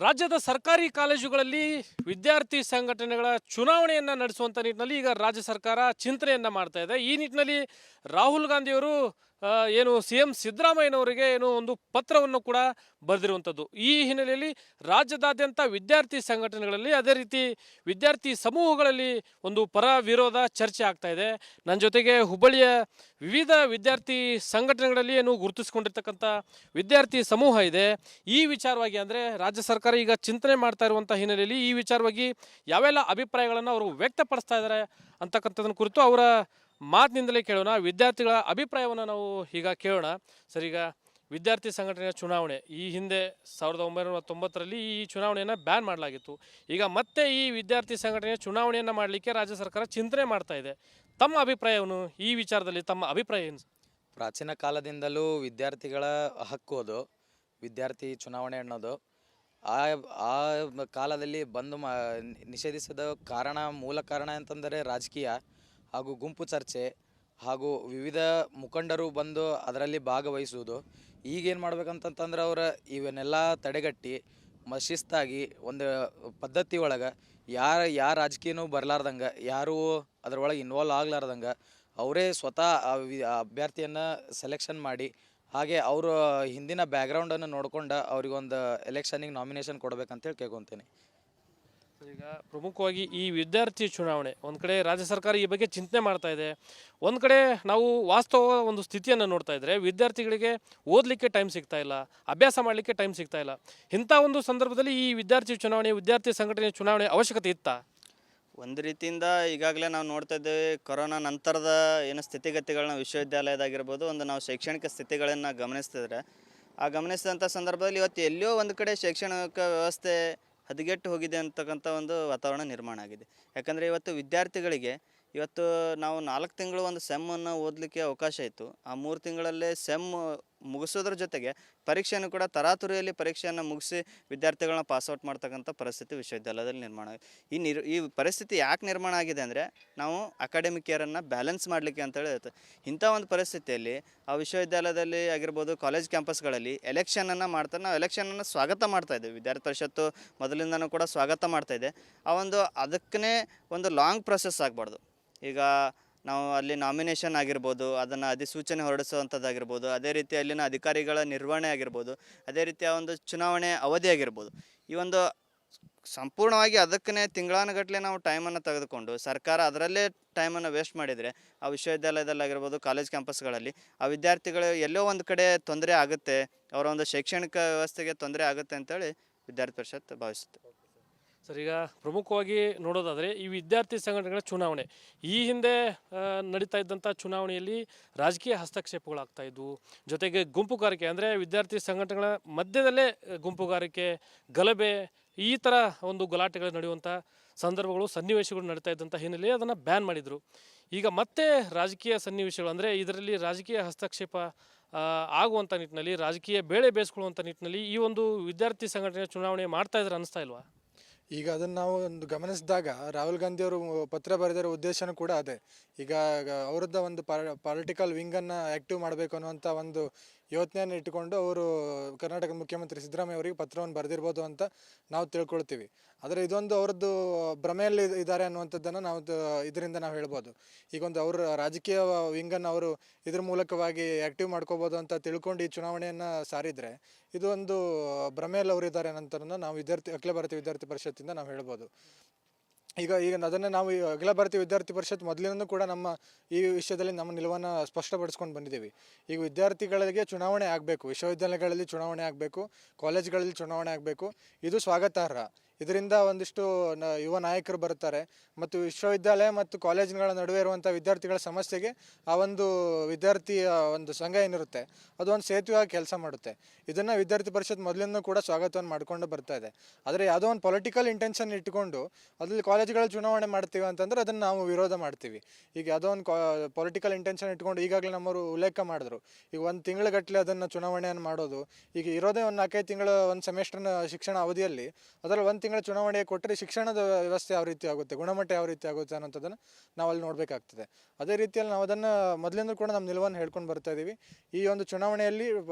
ರಾಜ್ಯದ ಸರ್ಕಾರಿ ಕಾಲೇಜುಗಳಲ್ಲಿ ವಿದ್ಯಾರ್ಥಿ ಸಂಘಟನೆಗಳ ಚುನಾವಣೆಯನ್ನು ನಡೆಸುವಂಥ ನಿಟ್ಟಿನಲ್ಲಿ ಈಗ ರಾಜ್ಯ ಸರ್ಕಾರ ಚಿಂತನೆಯನ್ನು ಮಾಡ್ತಾ ಇದೆ. ಈ ನಿಟ್ಟಿನಲ್ಲಿ ರಾಹುಲ್ ಗಾಂಧಿಯವರು ಏನು CM ಸಿದ್ದರಾಮಯ್ಯನವರಿಗೆ ಏನು ಒಂದು ಪತ್ರವನ್ನು ಕೂಡ ಬರೆದಿರುವಂಥದ್ದು. ಈ ಹಿನ್ನೆಲೆಯಲ್ಲಿ ರಾಜ್ಯದಾದ್ಯಂತ ವಿದ್ಯಾರ್ಥಿ ಸಂಘಟನೆಗಳಲ್ಲಿ ಅದೇ ರೀತಿ ವಿದ್ಯಾರ್ಥಿ ಸಮೂಹಗಳಲ್ಲಿ ಒಂದು ಪರ ವಿರೋಧ ಚರ್ಚೆ ಆಗ್ತಾ ಇದೆ. ನನ್ನ ಜೊತೆಗೆ ಹುಬ್ಬಳ್ಳಿಯ ವಿವಿಧ ವಿದ್ಯಾರ್ಥಿ ಸಂಘಟನೆಗಳಲ್ಲಿ ಏನು ಗುರುತಿಸಿಕೊಂಡಿರ್ತಕ್ಕಂಥ ವಿದ್ಯಾರ್ಥಿ ಸಮೂಹ ಇದೆ. ಈ ವಿಚಾರವಾಗಿ ಅಂದರೆ ರಾಜ್ಯ ಸರ್ಕಾರ ಈಗ ಚಿಂತನೆ ಮಾಡ್ತಾ ಇರುವಂಥ ಹಿನ್ನೆಲೆಯಲ್ಲಿ ಈ ವಿಚಾರವಾಗಿ ಯಾವೆಲ್ಲ ಅಭಿಪ್ರಾಯಗಳನ್ನು ಅವರು ವ್ಯಕ್ತಪಡಿಸ್ತಾ ಇದ್ದಾರೆ ಅಂತಕ್ಕಂಥದನ್ನ ಕುರಿತು ಅವರ ಮಾತಿನಿಂದಲೇ ಕೇಳೋಣ. ವಿದ್ಯಾರ್ಥಿಗಳ ಅಭಿಪ್ರಾಯವನ್ನು ನಾವು ಈಗ ಕೇಳೋಣ. ಸರ್, ಈಗ ವಿದ್ಯಾರ್ಥಿ ಸಂಘಟನೆಯ ಚುನಾವಣೆ ಈ ಹಿಂದೆ 1990ರಲ್ಲಿ ಈ ಚುನಾವಣೆಯನ್ನು ಬ್ಯಾನ್ ಮಾಡಲಾಗಿತ್ತು. ಈಗ ಮತ್ತೆ ಈ ವಿದ್ಯಾರ್ಥಿ ಸಂಘಟನೆಯ ಚುನಾವಣೆಯನ್ನು ಮಾಡಲಿಕ್ಕೆ ರಾಜ್ಯ ಸರ್ಕಾರ ಚಿಂತನೆ ಮಾಡ್ತಾ ಇದೆ. ತಮ್ಮ ಅಭಿಪ್ರಾಯವನ್ನು ಈ ವಿಚಾರದಲ್ಲಿ ತಮ್ಮ ಅಭಿಪ್ರಾಯ ಏನು? ಪ್ರಾಚೀನ ಕಾಲದಿಂದಲೂ ವಿದ್ಯಾರ್ಥಿಗಳ ಹಕ್ಕು ಅದು ವಿದ್ಯಾರ್ಥಿ ಚುನಾವಣೆ ಅನ್ನೋದು. ಆ ಆ ಕಾಲದಲ್ಲಿ ಬಂದು ನಿಷೇಧಿಸಿದ ಮೂಲ ಕಾರಣ ಅಂತಂದರೆ ರಾಜಕೀಯ ಹಾಗೂ ಗುಂಪು ಚರ್ಚೆ ಹಾಗೂ ವಿವಿಧ ಮುಖಂಡರು ಬಂದು ಅದರಲ್ಲಿ ಭಾಗವಹಿಸುವುದು. ಈಗೇನು ಮಾಡ್ಬೇಕಂತಂದ್ರೆ ಇವನ್ನೆಲ್ಲ ತಡೆಗಟ್ಟಿ ಶಿಸ್ತಾಗಿ ಒಂದು ಪದ್ಧತಿ ಒಳಗೆ ಯಾರ ರಾಜಕೀಯನೂ ಬರಲಾರ್ದಂಗೆ, ಯಾರೂ ಅದರೊಳಗೆ ಇನ್ವಾಲ್ವ್ ಆಗ್ಲಾರ್ದಂಗೆ ಅವರೇ ಸ್ವತಃ ಅಭ್ಯರ್ಥಿಯನ್ನು ಸೆಲೆಕ್ಷನ್ ಮಾಡಿ ಹಾಗೆ ಅವರು ಹಿಂದಿನ ಬ್ಯಾಕ್ಗ್ರೌಂಡನ್ನು ನೋಡ್ಕೊಂಡು ಅವ್ರಿಗೊಂದು ಎಲೆಕ್ಷನಿಗೆ ನಾಮಿನೇಷನ್ ಕೊಡ್ಬೇಕಂತೇಳಿ ಕೇಳ್ಕೊತೀನಿ. ಈಗ ಪ್ರಮುಖವಾಗಿ ಈ ವಿದ್ಯಾರ್ಥಿ ಚುನಾವಣೆ ಒಂದು ಕಡೆ ರಾಜ್ಯ ಸರ್ಕಾರ ಈ ಬಗ್ಗೆ ಚಿಂತನೆ ಮಾಡ್ತಾ ಇದೆ. ಒಂದು ಕಡೆ ನಾವು ವಾಸ್ತವ ಒಂದು ಸ್ಥಿತಿಯನ್ನು ನೋಡ್ತಾ ಇದ್ದರೆ ವಿದ್ಯಾರ್ಥಿಗಳಿಗೆ ಓದಲಿಕ್ಕೆ ಟೈಮ್ ಸಿಗ್ತಾ ಇಲ್ಲ, ಅಭ್ಯಾಸ ಮಾಡಲಿಕ್ಕೆ ಟೈಮ್ ಸಿಗ್ತಾ ಇಲ್ಲ. ಇಂಥ ಒಂದು ಸಂದರ್ಭದಲ್ಲಿ ಈ ವಿದ್ಯಾರ್ಥಿ ಚುನಾವಣೆ, ವಿದ್ಯಾರ್ಥಿ ಸಂಘಟನೆ ಚುನಾವಣೆ ಅವಶ್ಯಕತೆ ಇತ್ತಾ? ಒಂದು ರೀತಿಯಿಂದ ಈಗಾಗಲೇ ನಾವು ನೋಡ್ತಾ ಇದ್ದೇವೆ. ಕೊರೋನಾ ನಂತರದ ಏನು ಸ್ಥಿತಿಗತಿಗಳನ್ನ ವಿಶ್ವವಿದ್ಯಾಲಯದಾಗಿರ್ಬೋದು, ನಾವು ಶೈಕ್ಷಣಿಕ ಸ್ಥಿತಿಗಳನ್ನು ಗಮನಿಸ್ತಿದ್ರೆ ಆ ಗಮನಿಸಿದಂಥ ಸಂದರ್ಭದಲ್ಲಿ ಇವತ್ತು ಎಲ್ಲೋ ಒಂದು ಕಡೆ ಶೈಕ್ಷಣಿಕ ವ್ಯವಸ್ಥೆ ಹದಗೆಟ್ಟು ಹೋಗಿದೆ ಅಂತಕ್ಕಂಥ ಒಂದು ವಾತಾವರಣ ನಿರ್ಮಾಣ ಆಗಿದೆ. ಯಾಕಂದರೆ ಇವತ್ತು ವಿದ್ಯಾರ್ಥಿಗಳಿಗೆ ನಾವು 4 ತಿಂಗಳು ಒಂದು ಸೆಮ್ಮನ್ನು ಓದಲಿಕ್ಕೆ ಅವಕಾಶ ಇತ್ತು. ಆ 3 ತಿಂಗಳಲ್ಲೇ ಸೆಮ್ ಮುಗಿಸೋದ್ರ ಜೊತೆಗೆ ಪರೀಕ್ಷೆಯನ್ನು ಕೂಡ ತರಾತುರಿಯಲ್ಲಿ ಪರೀಕ್ಷೆಯನ್ನು ಮುಗಿಸಿ ವಿದ್ಯಾರ್ಥಿಗಳನ್ನ ಪಾಸ್ಔಟ್ ಮಾಡ್ತಕ್ಕಂಥ ಪರಿಸ್ಥಿತಿ ವಿಶ್ವವಿದ್ಯಾಲಯದಲ್ಲಿ ನಿರ್ಮಾಣ ಆಗಿದೆ. ಈ ಪರಿಸ್ಥಿತಿ ಯಾಕೆ ನಿರ್ಮಾಣ ಆಗಿದೆ ಅಂದರೆ ನಾವು ಅಕಾಡೆಮಿಕ್ ಇಯರನ್ನು ಬ್ಯಾಲೆನ್ಸ್ ಮಾಡಲಿಕ್ಕೆ ಅಂತೇಳಿ ಇರುತ್ತೆ. ಇಂಥ ಒಂದು ಪರಿಸ್ಥಿತಿಯಲ್ಲಿ ಆ ವಿಶ್ವವಿದ್ಯಾಲಯದಲ್ಲಿ ಆಗಿರ್ಬೋದು, ಕಾಲೇಜ್ ಕ್ಯಾಂಪಸ್ಗಳಲ್ಲಿ ಎಲೆಕ್ಷನನ್ನು ಮಾಡ್ತಾರೆ. ನಾವು ಎಲೆಕ್ಷನನ್ನು ಸ್ವಾಗತ ಮಾಡ್ತಾ ಇದ್ದೇವೆ. ವಿದ್ಯಾರ್ಥಿ ಪರಿಷತ್ತು ಮೊದಲಿಂದನೂ ಕೂಡ ಸ್ವಾಗತ ಮಾಡ್ತಾ ಇದೆ. ಅದಕ್ಕೇ ಒಂದು ಲಾಂಗ್ ಪ್ರೊಸೆಸ್ ಆಗಬಾರ್ದು. ಈಗ ನಾವು ಅಲ್ಲಿ ನಾಮಿನೇಷನ್ ಆಗಿರ್ಬೋದು, ಅದನ್ನು ಅಧಿಸೂಚನೆ ಹೊರಡಿಸುವಂಥದ್ದಾಗಿರ್ಬೋದು, ಅದೇ ರೀತಿ ಅಲ್ಲಿನ ಅಧಿಕಾರಿಗಳ ನಿರ್ವಹಣೆ ಆಗಿರ್ಬೋದು, ಅದೇ ರೀತಿಯ ಒಂದು ಚುನಾವಣೆ ಅವಧಿ ಆಗಿರ್ಬೋದು, ಈ ಒಂದು ಸಂಪೂರ್ಣವಾಗಿ ಅದಕ್ಕೇ ತಿಂಗಳಾನುಗಟ್ಟಲೆ ನಾವು ಟೈಮನ್ನು ತೆಗೆದುಕೊಂಡು ಸರ್ಕಾರ ಅದರಲ್ಲೇ ಟೈಮನ್ನು ವೇಸ್ಟ್ ಮಾಡಿದರೆ ಆ ವಿಶ್ವವಿದ್ಯಾಲಯದಲ್ಲಾಗಿರ್ಬೋದು, ಕಾಲೇಜ್ ಕ್ಯಾಂಪಸ್ಗಳಲ್ಲಿ ಆ ವಿದ್ಯಾರ್ಥಿಗಳು ಎಲ್ಲೋ ಒಂದು ಕಡೆ ತೊಂದರೆ ಆಗುತ್ತೆ, ಅವರ ಒಂದು ಶೈಕ್ಷಣಿಕ ವ್ಯವಸ್ಥೆಗೆ ತೊಂದರೆ ಆಗುತ್ತೆ ಅಂತೇಳಿ ವಿದ್ಯಾರ್ಥಿ ಪರಿಷತ್ ಭಾವಿಸುತ್ತೆ. ಸರ್, ಈಗ ಪ್ರಮುಖವಾಗಿ ನೋಡೋದಾದರೆ ಈ ವಿದ್ಯಾರ್ಥಿ ಸಂಘಟನೆಗಳ ಚುನಾವಣೆ ಈ ಹಿಂದೆ ನಡೀತಾ ಇದ್ದಂಥ ಚುನಾವಣೆಯಲ್ಲಿ ರಾಜಕೀಯ ಹಸ್ತಕ್ಷೇಪಗಳಾಗ್ತಾ ಇದ್ವು. ಜೊತೆಗೆ ಗುಂಪುಗಾರಿಕೆ ಅಂದರೆ ವಿದ್ಯಾರ್ಥಿ ಸಂಘಟನೆಗಳ ಮಧ್ಯದಲ್ಲೇ ಗುಂಪುಗಾರಿಕೆ, ಗಲಭೆ, ಈ ಥರ ಒಂದು ಗಲಾಟೆಗಳು ನಡೆಯುವಂಥ ಸಂದರ್ಭಗಳು, ಸನ್ನಿವೇಶಗಳು ನಡೀತಾ ಇದ್ದಂಥ ಹಿನ್ನೆಲೆಯಲ್ಲಿ ಅದನ್ನು ಬ್ಯಾನ್ ಮಾಡಿದರು. ಈಗ ಮತ್ತೆ ರಾಜಕೀಯ ಸನ್ನಿವೇಶಗಳು ಅಂದರೆ ಇದರಲ್ಲಿ ರಾಜಕೀಯ ಹಸ್ತಕ್ಷೇಪ ಆಗುವಂಥ ನಿಟ್ಟಿನಲ್ಲಿ, ರಾಜಕೀಯ ಬೇಳೆ ಬೇಯಿಸ್ಕೊಳ್ಳುವಂಥ ನಿಟ್ಟಿನಲ್ಲಿ ಈ ಒಂದು ವಿದ್ಯಾರ್ಥಿ ಸಂಘಟನೆ ಚುನಾವಣೆ ಮಾಡ್ತಾ ಇದ್ರೆ ಅನ್ನಿಸ್ತಾ ಇಲ್ವಾ? ಈಗ ಅದನ್ನು ನಾವು ಒಂದು ಗಮನಿಸಿದಾಗ ರಾಹುಲ್ ಗಾಂಧಿ ಅವರು ಪತ್ರ ಬರೆದಿರೋ ಉದ್ದೇಶನೂ ಕೂಡ ಅದೇ. ಈಗ ಅವರದ್ದ ಒಂದು ಪೊಲಿಟಿಕಲ್ ವಿಂಗನ್ನು ಆ್ಯಕ್ಟಿವ್ ಮಾಡಬೇಕು ಅನ್ನುವಂಥ ಒಂದು ಯೋಚನೆಯನ್ನು ಇಟ್ಟುಕೊಂಡು ಅವರು ಕರ್ನಾಟಕದ ಮುಖ್ಯಮಂತ್ರಿ ಸಿದ್ದರಾಮಯ್ಯ ಅವರಿಗೆ ಪತ್ರವನ್ನು ಬರೆದಿರ್ಬೋದು ಅಂತ ನಾವು ತಿಳ್ಕೊಳ್ತೀವಿ. ಆದರೆ ಇದೊಂದು ಅವರದ್ದು ಭ್ರಮೆಯಲ್ಲಿ ಇದ್ದಾರೆ ಅನ್ನುವಂಥದ್ದನ್ನು ಇದರಿಂದ ನಾವು ಹೇಳ್ಬೋದು. ಈಗ ಒಂದು ಅವರ ರಾಜಕೀಯ ವಿಂಗನ್ನು ಅವರು ಇದ್ರ ಮೂಲಕವಾಗಿ ಆ್ಯಕ್ಟಿವ್ ಮಾಡ್ಕೋಬೋದು ಅಂತ ತಿಳ್ಕೊಂಡು ಈ ಚುನಾವಣೆಯನ್ನು ಸಾರಿದರೆ ಇದು ಒಂದು ಭ್ರಮೆಯಲ್ಲಿ ಅವರು ಇದ್ದಾರೆ ಅನ್ನೋಂಥದ್ದನ್ನು ನಾವು ಅಖಿಲ ಭಾರತೀಯ ವಿದ್ಯಾರ್ಥಿ ಪರಿಷತ್ತಿಂದ ನಾವು ಹೇಳ್ಬೋದು. ಈಗ ಅದನ್ನು ನಾವು ಅಖಿಲ ಭಾರತೀಯ ವಿದ್ಯಾರ್ಥಿ ಪರಿಷತ್ ಮೊದಲಿನಿಂದ ಕೂಡ ನಮ್ಮ ಈ ವಿಷಯದಲ್ಲಿ ನಮ್ಮ ನಿಲುವನ್ನು ಸ್ಪಷ್ಟಪಡಿಸ್ಕೊಂಡು ಬಂದಿದ್ದೀವಿ. ಈಗ ವಿದ್ಯಾರ್ಥಿಗಳಿಗೆ ಚುನಾವಣೆ ಆಗಬೇಕು, ವಿಶ್ವವಿದ್ಯಾಲಯಗಳಲ್ಲಿ ಚುನಾವಣೆ ಆಗಬೇಕು, ಕಾಲೇಜ್ಗಳಲ್ಲಿ ಚುನಾವಣೆ ಆಗಬೇಕು, ಇದು ಸ್ವಾಗತಾರ್ಹ. ಇದರಿಂದ ಒಂದಿಷ್ಟು ಯುವ ನಾಯಕರು ಬರುತ್ತಾರೆ ಮತ್ತು ವಿಶ್ವವಿದ್ಯಾಲಯ ಮತ್ತು ಕಾಲೇಜುಗಳ ನಡುವೆ ಇರುವಂಥ ವಿದ್ಯಾರ್ಥಿಗಳ ಸಮಸ್ಯೆಗೆ ಆ ಒಂದು ವಿದ್ಯಾರ್ಥಿಯ ಒಂದು ಸಂಘ ಏನಿರುತ್ತೆ ಅದು ಒಂದು ಸೇತುವೆಯಾಗಿ ಕೆಲಸ ಮಾಡುತ್ತೆ. ಇದನ್ನು ವಿದ್ಯಾರ್ಥಿ ಪರಿಷತ್ ಮೊದಲಿಂದ ಕೂಡ ಸ್ವಾಗತವನ್ನು ಮಾಡಿಕೊಂಡು ಬರ್ತಾ ಇದೆ. ಆದರೆ ಯಾವುದೋ ಒಂದು ಪೊಲಿಟಿಕಲ್ ಇಂಟೆನ್ಷನ್ ಇಟ್ಟುಕೊಂಡು ಅದ್ರಲ್ಲಿ ಕಾಲೇಜುಗಳಲ್ಲಿ ಚುನಾವಣೆ ಮಾಡ್ತೀವಿ ಅಂತಂದರೆ ಅದನ್ನು ನಾವು ವಿರೋಧ ಮಾಡ್ತೀವಿ. ಈಗ ಯಾವುದೋ ಒಂದು ಪೊಲಿಟಿಕಲ್ ಇಂಟೆನ್ಷನ್ ಇಟ್ಕೊಂಡು ಈಗಾಗಲೇ ನಮ್ಮವರು ಉಲ್ಲೇಖ ಮಾಡಿದ್ರು, ಈಗ 1 ತಿಂಗಳಗಟ್ಟಲೆ ಅದನ್ನು ಚುನಾವಣೆಯನ್ನು ಮಾಡೋದು. ಈಗ ಇರೋದೇ ಒಂದು 4-5 ತಿಂಗಳ ಒಂದು ಸೆಮೆಸ್ಟರ್ನ ಶಿಕ್ಷಣ ಅವಧಿಯಲ್ಲಿ ಅದರಲ್ಲಿ 1 ತಿಂಗಳ ಚುನಾವಣೆ ಕೊಟ್ಟರೆ ಶಿಕ್ಷಣದ ವ್ಯವಸ್ಥೆ ಯಾವ ರೀತಿ ಆಗುತ್ತೆ, ಗುಣಮಟ್ಟ ಯಾವ ರೀತಿ ಆಗುತ್ತೆ ಅನ್ನೋಂಥದ್ದನ್ನು ನಾವು ಅಲ್ಲಿ ನೋಡಬೇಕಾಗ್ತದೆ. ಅದೇ ರೀತಿಯಲ್ಲಿ ನಾವು ಅದನ್ನು ಮೊದಲಿಂದ ಕೂಡ ನಮ್ಮ ನಿಲುವನ್ನು ಹೇಳ್ಕೊಂಡು ಬರ್ತಾ ಇದ್ದೀವಿ. ಈ ಒಂದು ಚುನಾವಣೆಯಲ್ಲಿ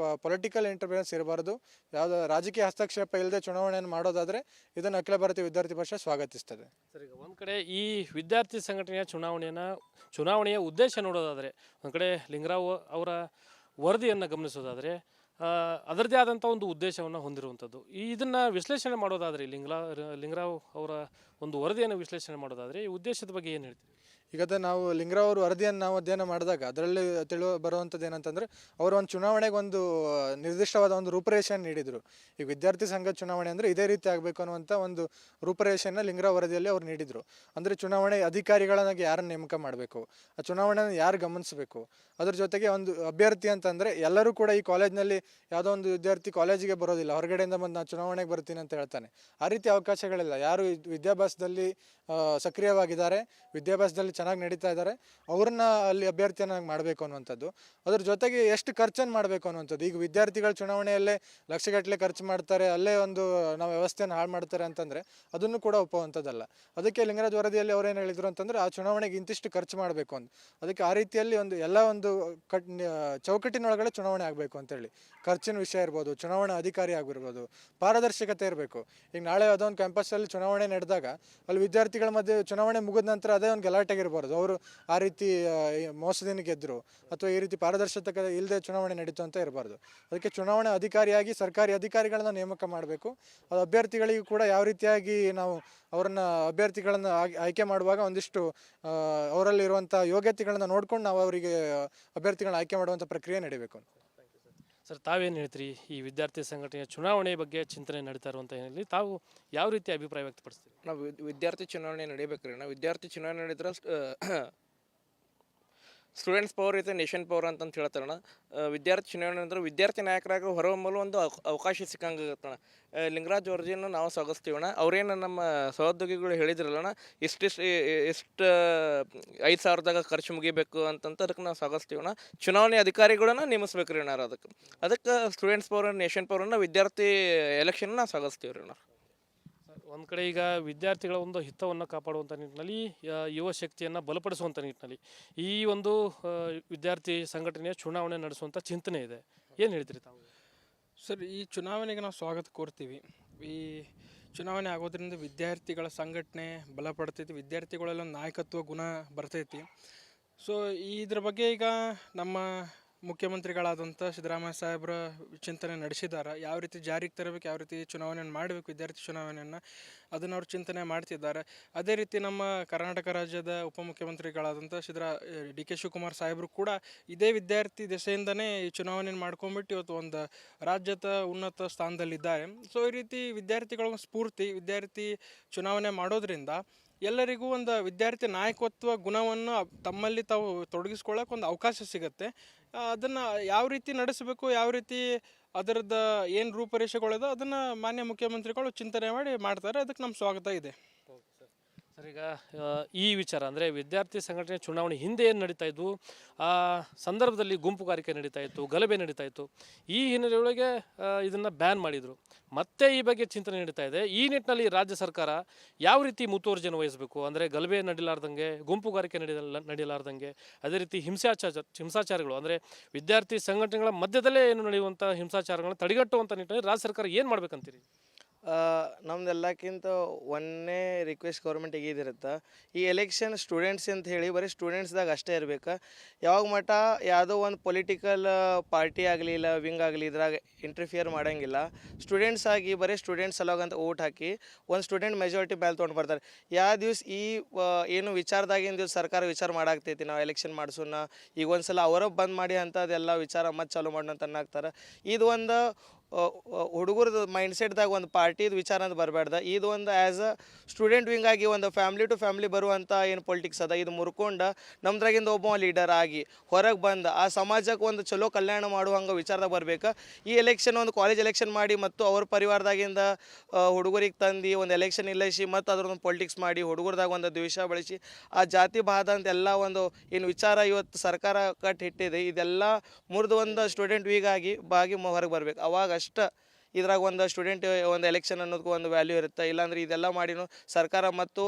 ಪೊಲಿಟಿಕಲ್ ಇಂಟರ್ಫಿರೆನ್ಸ್ ಇರಬಾರ್ದು, ಯಾವುದೋ ರಾಜಕೀಯ ಹಸ್ತಕ್ಷೇಪ ಇಲ್ಲದೆ ಚುನಾವಣೆಯನ್ನು ಮಾಡೋದಾದರೆ ಇದನ್ನು ಅಖಿಲ ಭಾರತೀಯ ವಿದ್ಯಾರ್ಥಿ ಪರಿಷತ್ ಸ್ವಾಗತಿಸ್ತದೆ. ಸರ್, ಈಗ ಒಂದು ಕಡೆ ಈ ವಿದ್ಯಾರ್ಥಿ ಸಂಘಟನೆಯ ಚುನಾವಣೆಯ ಉದ್ದೇಶ ನೋಡೋದಾದರೆ, ಒಂದು ಕಡೆ ಲಿಂಗರಾವ್ ಅವರ ವರದಿಯನ್ನು ಗಮನಿಸೋದಾದರೆ ಅದರದ್ದೇ ಆದಂಥ ಒಂದು ಉದ್ದೇಶವನ್ನು ಹೊಂದಿರುವಂಥದ್ದು. ಇದನ್ನು ವಿಶ್ಲೇಷಣೆ ಮಾಡೋದಾದರೆ ಲಿಂಗರಾವ್ ಅವರ ಒಂದು ವರದಿಯನ್ನು ವಿಶ್ಲೇಷಣೆ ಮಾಡೋದಾದರೆ ಈ ಉದ್ದೇಶದ ಬಗ್ಗೆ ಏನು ಹೇಳ್ತೀರಿ? ಈಗ ನಾವು ಲಿಂಗರಾವ್ ಅವ್ರ ವರದಿಯನ್ನು ನಾವು ಅಧ್ಯಯನ ಮಾಡಿದಾಗ ಅದರಲ್ಲಿ ಬರುವಂಥದ್ದು ಏನಂತಂದರೆ, ಅವರು ಒಂದು ಚುನಾವಣೆಗೆ ಒಂದು ನಿರ್ದಿಷ್ಟವಾದ ಒಂದು ರೂಪರೇಷೆಯನ್ನು ನೀಡಿದರು. ಈಗ ವಿದ್ಯಾರ್ಥಿ ಸಂಘದ ಚುನಾವಣೆ ಅಂದರೆ ಇದೇ ರೀತಿ ಆಗಬೇಕು ಅನ್ನುವಂಥ ಒಂದು ರೂಪರೇಷೆಯನ್ನು ಲಿಂಗರಾವ್ ವರದಿಯಲ್ಲಿ ಅವ್ರು ನೀಡಿದರು. ಅಂದರೆ ಚುನಾವಣೆ ಅಧಿಕಾರಿಗಳನ್ನಾಗಿ ಯಾರನ್ನು ನೇಮಕ ಮಾಡಬೇಕು, ಆ ಚುನಾವಣೆಯನ್ನು ಯಾರು ಗಮನಿಸಬೇಕು, ಅದ್ರ ಜೊತೆಗೆ ಒಂದು ಅಭ್ಯರ್ಥಿ ಅಂತಂದರೆ ಎಲ್ಲರೂ ಕೂಡ ಈ ಕಾಲೇಜ್ನಲ್ಲಿ ಯಾವುದೋ ಒಂದು ವಿದ್ಯಾರ್ಥಿ ಕಾಲೇಜಿಗೆ ಬರೋದಿಲ್ಲ, ಹೊರಗಡೆಯಿಂದ ಬಂದು ನಾನು ಚುನಾವಣೆಗೆ ಬರ್ತೀನಿ ಅಂತ ಹೇಳ್ತಾನೆ. ಆ ರೀತಿ ಅವಕಾಶಗಳಿಲ್ಲ. ಯಾರು ವಿದ್ಯಾಭ್ಯಾಸದಲ್ಲಿ ಸಕ್ರಿಯವಾಗಿದ್ದಾರೆ, ವಿದ್ಯಾಭ್ಯಾಸದಲ್ಲಿ ಚೆನ್ನಾಗಿ ನಡೀತಾ ಇದ್ದಾರೆ, ಅವ್ರನ್ನ ಅಲ್ಲಿ ಅಭ್ಯರ್ಥಿಯನ್ನಾಗಿ ಮಾಡಬೇಕು ಅನ್ನುವಂಥದ್ದು. ಅದ್ರ ಜೊತೆಗೆ ಎಷ್ಟು ಖರ್ಚನ್ನು ಮಾಡಬೇಕು ಅನ್ನುವಂಥದ್ದು. ಈಗ ವಿದ್ಯಾರ್ಥಿಗಳು ಚುನಾವಣೆಯಲ್ಲೇ ಲಕ್ಷಗಟ್ಟಲೆ ಖರ್ಚು ಮಾಡ್ತಾರೆ, ಅಲ್ಲೇ ಒಂದು ನಾವು ವ್ಯವಸ್ಥೆಯನ್ನು ಹಾಳು ಮಾಡ್ತಾರೆ ಅಂತಂದರೆ ಅದನ್ನು ಕೂಡ ಒಪ್ಪುವಂಥದ್ದಲ್ಲ. ಅದಕ್ಕೆ ಲಿಂಗರಾಜ್ ವರದಿಯಲ್ಲಿ ಅವ್ರೇನು ಹೇಳಿದರು ಅಂತಂದರೆ, ಆ ಚುನಾವಣೆಗೆ ಇಂತಿಷ್ಟು ಖರ್ಚು ಮಾಡಬೇಕು ಅಂತ. ಅದಕ್ಕೆ ಆ ರೀತಿಯಲ್ಲಿ ಎಲ್ಲ ಒಂದು ಚೌಕಟ್ಟಿನೊಳಗಡೆ ಚುನಾವಣೆ ಆಗಬೇಕು ಅಂತೇಳಿ, ಖರ್ಚಿನ ವಿಷಯ ಇರ್ಬೋದು, ಚುನಾವಣಾ ಅಧಿಕಾರಿ ಆಗಿರ್ಬೋದು, ಪಾರದರ್ಶಕತೆ ಇರಬೇಕು. ಈಗ ನಾಳೆ ಅದೊಂದು ಕ್ಯಾಂಪಸ್ಸಲ್ಲಿ ಚುನಾವಣೆ ನಡೆದಾಗ ಅಲ್ಲಿ ವಿದ್ಯಾರ್ಥಿಗಳ ಮಧ್ಯೆ ಚುನಾವಣೆ ಮುಗಿದ ನಂತರ ಅದೇ ಒಂದು ಗಲಾಟೆಗಿರ್ಬಾರ್ದು, ಅವರು ಆ ರೀತಿ ಮೋಸದಿಂದ ಗೆದ್ದರು ಅಥವಾ ಈ ರೀತಿ ಪಾರದರ್ಶಕತೆ ಇಲ್ಲದೆ ಚುನಾವಣೆ ನಡೀತು ಅಂತ ಇರಬಾರ್ದು. ಅದಕ್ಕೆ ಚುನಾವಣಾ ಅಧಿಕಾರಿಯಾಗಿ ಸರ್ಕಾರಿ ಅಧಿಕಾರಿಗಳನ್ನ ನೇಮಕ ಮಾಡಬೇಕು. ಅದು ಅಭ್ಯರ್ಥಿಗಳಿಗೂ ಕೂಡ ಯಾವ ರೀತಿಯಾಗಿ ನಾವು ಅವರನ್ನು ಅಭ್ಯರ್ಥಿಗಳನ್ನು ಆಯ್ಕೆ ಮಾಡುವಾಗ ಒಂದಿಷ್ಟು ಅವರಲ್ಲಿರುವಂಥ ಯೋಗ್ಯತೆಗಳನ್ನು ನೋಡ್ಕೊಂಡು ನಾವು ಅವರಿಗೆ ಅಭ್ಯರ್ಥಿಗಳನ್ನ ಆಯ್ಕೆ ಮಾಡುವಂಥ ಪ್ರಕ್ರಿಯೆ ನಡೀಬೇಕು. ಸರ್, ತಾವೇನು ಹೇಳ್ತೀರಿ? ಈ ವಿದ್ಯಾರ್ಥಿ ಸಂಘಟನೆಯ ಚುನಾವಣೆ ಬಗ್ಗೆ ಚಿಂತನೆ ನಡೀತಾ ಇರುವಂಥ ಏನಲ್ಲಿ ತಾವು ಯಾವ ರೀತಿ ಅಭಿಪ್ರಾಯ ವ್ಯಕ್ತಪಡಿಸ್ತೀರಿ? ನಾವು ವಿದ್ಯಾರ್ಥಿ ಚುನಾವಣೆ ನಡೀಬೇಕ್ರಿ. ನಾವು ವಿದ್ಯಾರ್ಥಿ ಚುನಾವಣೆ ನಡೆದ್ರೆ ಸ್ಟೂಡೆಂಟ್ಸ್ ಪವರ್ ಐತೆ, ನೇಷನ್ ಪವರ್ ಅಂತಂತ ಹೇಳ್ತಾರಣ. ವಿದ್ಯಾರ್ಥಿ ಚುನಾವಣೆ ಅಂದ್ರೆ ವಿದ್ಯಾರ್ಥಿ ನಾಯಕರಾಗಿ ಹೊರಹೊಮ್ಮಲು ಒಂದು ಅವಕಾಶ ಸಿಕ್ಕಂಗಾಗತ್ತಣ. ಲಿಂಗರಾಜ್ ವರದಿಯನ್ನು ನಾವು ಸ್ವಾಗತಿಸ್ತೀವಣ. ಅವ್ರೇನು ನಮ್ಮ ಸಹೋದ್ಯೋಗಿಗಳು ಹೇಳಿದ್ರಲ್ಲಣ್ಣ, ಎಷ್ಟು 5,000ದಾಗ ಖರ್ಚು ಮುಗಿಬೇಕು ಅಂತಂತ ಅದಕ್ಕೆ ನಾವು ಸ್ವಾಗತಿಸ್ತೀವಣ. ಚುನಾವಣೆ ಅಧಿಕಾರಿಗಳನ್ನ ನೇಮಿಸ್ಬೇಕ್ರಿ ಅಣ್ಣ. ಅದಕ್ಕೆ ಸ್ಟೂಡೆಂಟ್ಸ್ ಪವರ್, ನೇಷನ್ ಪವರನ್ನು ವಿದ್ಯಾರ್ಥಿ ಎಲೆಕ್ಷನ್ ನಾವು ಸ್ವಾಗತಿಸ್ತೀವಿ ಅಣ್ಣ. ಒಂದು ಕಡೆ ಈಗ ವಿದ್ಯಾರ್ಥಿಗಳ ಒಂದು ಹಿತವನ್ನು ಕಾಪಾಡುವಂಥ ನಿಟ್ಟಿನಲ್ಲಿ, ಯುವ ಶಕ್ತಿಯನ್ನು ಬಲಪಡಿಸುವಂಥ ನಿಟ್ಟಿನಲ್ಲಿ ಈ ಒಂದು ವಿದ್ಯಾರ್ಥಿ ಸಂಘಟನೆಯ ಚುನಾವಣೆ ನಡೆಸುವಂಥ ಚಿಂತನೆ ಇದೆ. ಏನು ಹೇಳ್ತೀರಿ ತಾವು? ಸರ್, ಈ ಚುನಾವಣೆಗೆ ನಾವು ಸ್ವಾಗತ ಕೋರ್ತೀವಿ. ಈ ಚುನಾವಣೆ ಆಗೋದ್ರಿಂದ ವಿದ್ಯಾರ್ಥಿಗಳ ಸಂಘಟನೆ ಬಲಪಡ್ತೈತಿ, ವಿದ್ಯಾರ್ಥಿಗಳಲ್ಲಿ ಒಂದು ನಾಯಕತ್ವ ಗುಣ ಬರ್ತೈತಿ. ಸೊ ಇದ್ರ ಬಗ್ಗೆ ಈಗ ನಮ್ಮ ಮುಖ್ಯಮಂತ್ರಿಗಳಾದಂಥ ಸಿದ್ದರಾಮಯ್ಯ ಸಾಹೇಬ್ರ ಚಿಂತನೆ ನಡೆಸಿದ್ದಾರೆ. ಯಾವ ರೀತಿ ಜಾರಿಗೆ ತರಬೇಕು, ಯಾವ ರೀತಿ ಚುನಾವಣೆಯನ್ನು ಮಾಡಬೇಕು, ವಿದ್ಯಾರ್ಥಿ ಚುನಾವಣೆಯನ್ನು, ಅದನ್ನು ಅವ್ರು ಚಿಂತನೆ ಮಾಡ್ತಿದ್ದಾರೆ. ಅದೇ ರೀತಿ ನಮ್ಮ ಕರ್ನಾಟಕ ರಾಜ್ಯದ ಉಪಮುಖ್ಯಮಂತ್ರಿಗಳಾದಂಥ ಡಿ.ಕೆ. ಶಿವಕುಮಾರ್ ಸಾಹೇಬರು ಕೂಡ ಇದೇ ವಿದ್ಯಾರ್ಥಿ ದೆಸೆಯಿಂದನೇ ಈ ಚುನಾವಣೆಯನ್ನು ಮಾಡ್ಕೊಂಡ್ಬಿಟ್ಟು ಇವತ್ತು ಒಂದು ರಾಜ್ಯದ ಉನ್ನತ ಸ್ಥಾನದಲ್ಲಿದ್ದಾರೆ. ಸೊ ಈ ರೀತಿ ವಿದ್ಯಾರ್ಥಿಗಳ ಸ್ಫೂರ್ತಿ, ವಿದ್ಯಾರ್ಥಿ ಚುನಾವಣೆ ಮಾಡೋದ್ರಿಂದ ಎಲ್ಲರಿಗೂ ಒಂದು ವಿದ್ಯಾರ್ಥಿ ನಾಯಕತ್ವ ಗುಣವನ್ನು ತಮ್ಮಲ್ಲಿ ತಾವು ತೊಡಗಿಸ್ಕೊಳ್ಳೋಕೆ ಒಂದು ಅವಕಾಶ ಸಿಗುತ್ತೆ. ಅದನ್ನು ಯಾವ ರೀತಿ ನಡೆಸಬೇಕು, ಯಾವ ರೀತಿ ಅದರದ್ದು ಏನು ರೂಪರೇಷೆಗಳಿದೆ ಅದನ್ನು ಮಾನ್ಯ ಮುಖ್ಯಮಂತ್ರಿಗಳು ಚಿಂತನೆ ಮಾಡ್ತಾರೆ. ಅದಕ್ಕೆ ನಮ್ಮ ಸ್ವಾಗತ ಇದೆ. ಸರ್, ಈಗ ಈ ವಿಚಾರ ಅಂದರೆ ವಿದ್ಯಾರ್ಥಿ ಸಂಘಟನೆ ಚುನಾವಣೆ ಹಿಂದೆ ಏನು ನಡೀತಾ ಇದ್ವು, ಆ ಸಂದರ್ಭದಲ್ಲಿ ಗುಂಪುಗಾರಿಕೆ ನಡೀತಾ ಇತ್ತು, ಗಲಭೆ ನಡೀತಾ ಇತ್ತು. ಈ ಹಿನ್ನೆಲೆಯೊಳಗೆ ಇದನ್ನು ಬ್ಯಾನ್ ಮಾಡಿದರು. ಮತ್ತೆ ಈ ಬಗ್ಗೆ ಚಿಂತನೆ ನಡೀತಾ ಇದೆ. ಈ ನಿಟ್ಟಿನಲ್ಲಿ ರಾಜ್ಯ ಸರ್ಕಾರ ಯಾವ ರೀತಿ ಮುತುವರ್ಜಿಯನ್ನು ವಹಿಸಬೇಕು, ಅಂದರೆ ಗಲಭೆ ನಡೀಲಾರ್ದಂಗೆ, ಗುಂಪುಗಾರಿಕೆ ನಡೀಲಾರ್ದಂಗೆ, ಅದೇ ರೀತಿ ಹಿಂಸಾಚಾರಗಳು ಅಂದರೆ ವಿದ್ಯಾರ್ಥಿ ಸಂಘಟನೆಗಳ ಮಧ್ಯದಲ್ಲೇ ಏನು ನಡೆಯುವಂಥ ಹಿಂಸಾಚಾರಗಳನ್ನ ತಡೆಗಟ್ಟುವಂಥ ನಿಟ್ಟಿನಲ್ಲಿ ರಾಜ್ಯ ಸರ್ಕಾರ ಏನು ಮಾಡ್ಬೇಕಂತೀರಿ? ನಮ್ದೆಲ್ಲಕ್ಕಿಂತ ಒಂದೇ ರಿಕ್ವೆಸ್ಟ್ ಗೌರ್ಮೆಂಟಿಗೆ ಇದಿರುತ್ತೆ, ಈ ಎಲೆಕ್ಷನ್ ಸ್ಟೂಡೆಂಟ್ಸ್ ಅಂತ ಹೇಳಿ ಬರೀ ಸ್ಟೂಡೆಂಟ್ಸ್ದಾಗ ಅಷ್ಟೇ ಇರಬೇಕು. ಯಾವಾಗ ಮಟ್ಟ ಯಾವುದೋ ಒಂದು ಪೊಲಿಟಿಕಲ್ ಪಾರ್ಟಿ ಆಗಲಿ ಇಲ್ಲ ವಿಂಗ್ ಆಗಲಿ ಇದ್ರಾಗ ಇಂಟರ್ಫಿಯರ್ ಮಾಡೋಂಗಿಲ್ಲ. ಸ್ಟೂಡೆಂಟ್ಸ್ ಆಗಿ ಬರೀ ಸ್ಟೂಡೆಂಟ್ಸ್ ಸಲುವಾಗಿ ಅಂತ ಓಟ್ ಹಾಕಿ ಒಂದು ಸ್ಟೂಡೆಂಟ್ ಮೆಜಾರಿಟಿ ಮೇಲೆ ತೊಗೊಂಡು ಬರ್ತಾರೆ. ಯಾವ ದಿವ್ಸ ಈ ಏನು ವಿಚಾರದಾಗಿನ ದಿವ್ಸ ಸರ್ಕಾರ ವಿಚಾರ ಮಾಡಾಕ್ತೈತಿ, ನಾವು ಎಲೆಕ್ಷನ್ ಮಾಡಿಸೋಣ, ಈಗ ಒಂದು ಸಲ ಅವರ ಬಂದ್ ಮಾಡಿ ಅಂಥದ್ದೆಲ್ಲ ವಿಚಾರ ಮತ್ತೆ ಚಾಲೂ ಮಾಡೋಣ ಅಂತ ಅನ್ನಾಗ್ತಾರೆ. ಇದು ಒಂದು ಹುಡುಗರದು ಮೈಂಡ್ಸೆಟ್ದಾಗ ಒಂದು ಪಾರ್ಟಿದು ವಿಚಾರ ಅಂತ ಬರಬಾರ್ದು. ಇದು ಒಂದು ಆ್ಯಸ್ ಅ ಸ್ಟೂಡೆಂಟ್ ವಿಂಗ್ ಆಗಿ ಒಂದು ಫ್ಯಾಮ್ಲಿ ಟು ಫ್ಯಾಮ್ಲಿ ಬರುವಂಥ ಏನು ಪೊಲಿಟಿಕ್ಸ್ ಅದ ಇದು ಮುರ್ಕೊಂಡು ನಮ್ದ್ರಾಗಿಂದ ಒಬ್ಬ ಲೀಡರ್ ಆಗಿ ಹೊರಗೆ ಬಂದು ಆ ಸಮಾಜಕ್ಕೆ ಒಂದು ಚಲೋ ಕಲ್ಯಾಣ ಮಾಡುವಂಗೆ ವಿಚಾರದಾಗ ಬರಬೇಕು. ಈ ಎಲೆಕ್ಷನ್ ಒಂದು ಕಾಲೇಜ್ ಎಲೆಕ್ಷನ್ ಮಾಡಿ ಮತ್ತು ಅವ್ರ ಪರಿವಾರದಾಗಿಂದ ಹುಡುಗರಿಗೆ ತಂದು ಒಂದು ಎಲೆಕ್ಷನ್ ಇಲ್ಲೈಸಿ ಮತ್ತು ಅದ್ರೊಂದು ಪೊಲಿಟಿಕ್ಸ್ ಮಾಡಿ ಹುಡುಗರದಾಗ ಒಂದು ದ್ವೇಷ ಬೆಳೆಸಿ ಆ ಜಾತಿ ಭಾದ ಅಂತೆಲ್ಲ ಒಂದು ಏನು ವಿಚಾರ ಇವತ್ತು ಸರ್ಕಾರ ಕಟ್ಟಿಟ್ಟಿದೆ, ಇದೆಲ್ಲ ಮುರಿದು ಒಂದು ಸ್ಟೂಡೆಂಟ್ ವೀಗಾಗಿ ಹೊರಗೆ ಬರ್ಬೇಕು. ಅವಾಗ ಅಷ್ಟು ಇದ್ರಾಗ ಒಂದು ಸ್ಟೂಡೆಂಟ್ ಒಂದು ಎಲೆಕ್ಷನ್ ಅನ್ನೋದಕ್ಕೂ ಒಂದು ವ್ಯಾಲ್ಯೂ ಇರುತ್ತೆ. ಇಲ್ಲಾಂದ್ರೆ ಇದೆಲ್ಲ ಮಾಡಿನೂ ಸರ್ಕಾರ ಮತ್ತು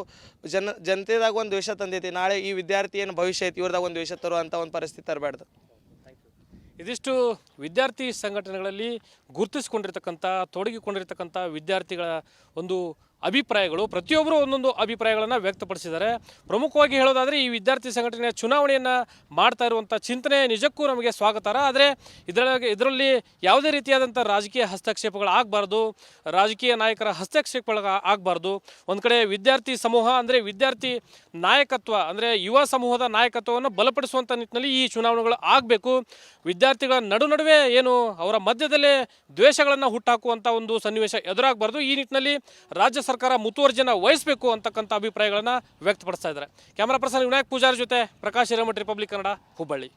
ಜನತೆದಾಗ ಒಂದು ದ್ವೇಷ ತಂದೈತಿ. ನಾಳೆ ಈ ವಿದ್ಯಾರ್ಥಿ ಏನು ಭವಿಷ್ಯ ಐತಿ ಇವ್ರದಾಗ ಒಂದು ದ್ವೇಷ ತರುವಂಥ ಒಂದು ಪರಿಸ್ಥಿತಿ ತರಬಾರ್ದು. ಇದಿಷ್ಟು ವಿದ್ಯಾರ್ಥಿ ಸಂಘಟನೆಗಳಲ್ಲಿ ಗುರುತಿಸಿಕೊಂಡಿರ್ತಕ್ಕಂಥ ತೊಡಗಿಕೊಂಡಿರ್ತಕ್ಕಂಥ ವಿದ್ಯಾರ್ಥಿಗಳ ಒಂದು ಅಭಿಪ್ರಾಯಗಳು. ಪ್ರತಿಯೊಬ್ಬರು ಒಂದೊಂದು ಅಭಿಪ್ರಾಯಗಳನ್ನು ವ್ಯಕ್ತಪಡಿಸಿದ್ದಾರೆ. ಪ್ರಮುಖವಾಗಿ ಹೇಳೋದಾದರೆ ಈ ವಿದ್ಯಾರ್ಥಿ ಸಂಘಟನೆಯ ಚುನಾವಣೆಯನ್ನು ಮಾಡ್ತಾ ಇರುವಂಥ ಚಿಂತನೆ ನಿಜಕ್ಕೂ ನಮಗೆ ಸ್ವಾಗತಾರ್ಹ. ಆದರೆ ಇದರಲ್ಲಿ ಯಾವುದೇ ರೀತಿಯಾದಂಥ ರಾಜಕೀಯ ಹಸ್ತಕ್ಷೇಪಗಳು ಆಗಬಾರ್ದು, ರಾಜಕೀಯ ನಾಯಕರ ಹಸ್ತಕ್ಷೇಪಗಳು ಆಗಬಾರ್ದು. ಒಂದು ಕಡೆ ವಿದ್ಯಾರ್ಥಿ ಸಮೂಹ ಅಂದರೆ ವಿದ್ಯಾರ್ಥಿ ನಾಯಕತ್ವ ಅಂದರೆ ಯುವ ಸಮೂಹದ ನಾಯಕತ್ವವನ್ನು ಬಲಪಡಿಸುವಂಥ ನಿಟ್ಟಿನಲ್ಲಿ ಈ ಚುನಾವಣೆಗಳು ಆಗಬೇಕು. ವಿದ್ಯಾರ್ಥಿಗಳ ನಡುವೆ ಏನು ಅವರ ಮಧ್ಯದಲ್ಲೇ ದ್ವೇಷಗಳನ್ನು ಹುಟ್ಟಾಕುವಂಥ ಒಂದು ಸನ್ನಿವೇಶ ಎದುರಾಗಬಾರ್ದು. ಈ ನಿಟ್ಟಿನಲ್ಲಿ ರಾಜ್ಯ ಸರ್ಕಾರ ಮುತುವರ್ಜಿಯನ್ನು ವಹಿಸಬೇಕು ಅಂತಕ್ಕಂಥ ಅಭಿಪ್ರಾಯಗಳನ್ನು ವ್ಯಕ್ತಪಡಿಸ್ತಾ ಇದ್ದಾರೆ. ಕ್ಯಾಮರಾ ಪರ್ಸನ್ ವಿನಾಯಕ್ ಪೂಜಾರಿ ಜೊತೆ ಪ್ರಕಾಶ್ ಹಿರೇಮಠ, ರಿಪಬ್ಲಿಕ್ ಕನ್ನಡ, ಹುಬ್ಬಳ್ಳಿ.